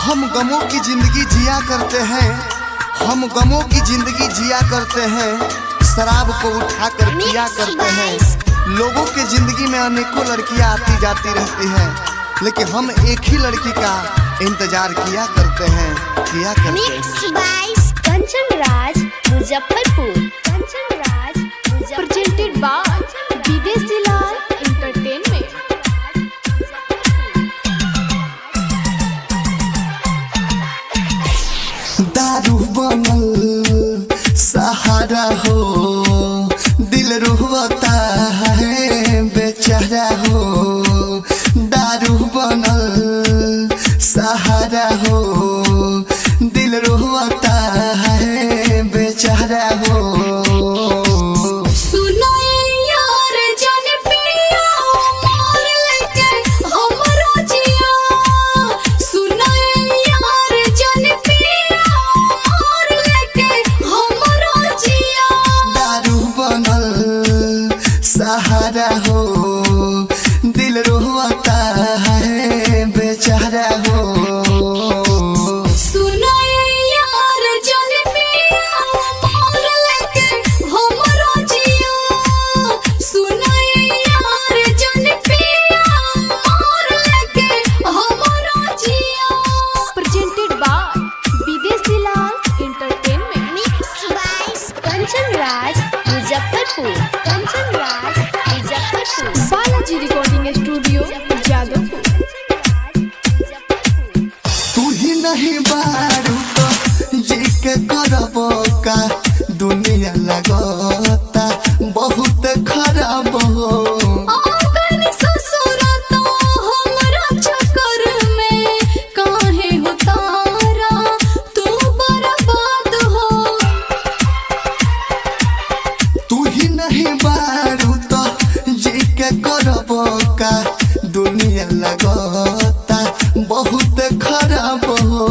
हम गमों की जिंदगी जिया करते हैं, हम गमों की जिंदगी जिया करते हैं, शराब को उठा कर पिया करते हैं। लोगों के जिंदगी में अनेकों लड़कियां आती जाती रहती हैं, लेकिन हम एक ही लड़की का इंतजार किया करते हैं, किया करते हैं। Kanchan Raj Muzaffarpur, Kanchan Raj Muzaffarpur, presented by Videshi Lal entertainment. दारू बनल सहारा हो, दिल रोता है बेचारा हो। दारू बनल सहारा हो, दिल रोता है बेचारा हो। सहारा हो, दिल रोता है बेचारा हो। सुनो यार जन पिया मोर लेके हमरो जिया, सुनो यार जन पिया मोर लेके हमरो जिया। Presented by Videshi Lal entertainment. Mix by Kanchan Raj Muzaffarpur, Kanchan Raj Muzaffarpur, Balaji recording studio Jadavpur. तू ही नहीं बारू तो जी के करबो का, दुनिया लगता बहुत खराब हो। तू ही नहीं बारू तो जी के करबो का, दुनिया लगता बहुत खराब हो।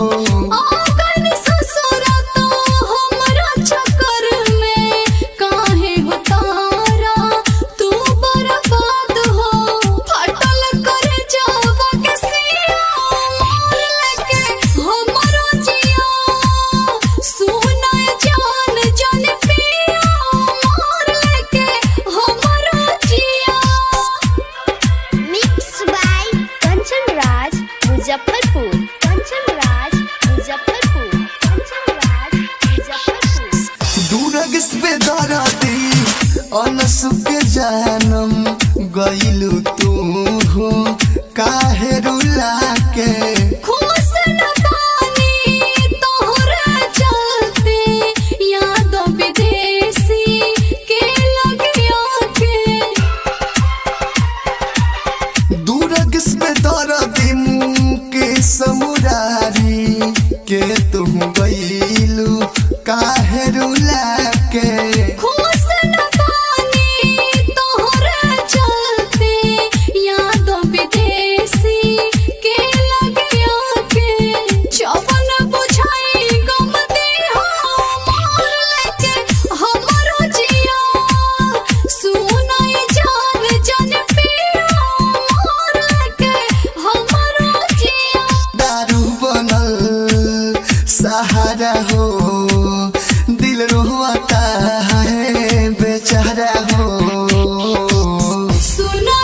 मुजफ्फरपुर, कंचन राज मुजफ्फरपुर, कंचन राज मुजफ्फरपुर। दूरगस पे दरदी अनसुक जानम गइलू तू हो, काहे रुला के। खुश न पानी तोहरा चलते, याद विदेशी के लगिया के। दूरगस पे दरदी के समुरारी के तुम गइलू काहे रुला के। खुश न पानी तोहरा चलते, याद विदेशी के लगिया के। जवन बुझाई गमती हो मोर लेके हमरो जिया, सुनाई जान जन पिया मोर लेके हमरो जिया। दारू बनल सहारा हो, दिल रोता है बेचारा हो। सुनो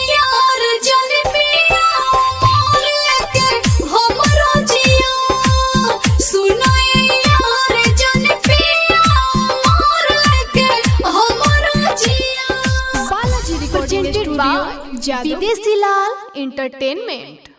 यार जन पिया मोर लेके हमरो जिया, सुनो यार जन पिया मोर लेके हमरो जिया। बालाजी रिकॉर्डिंग स्टूडियो विदेशी लाल एंटरटेनमेंट।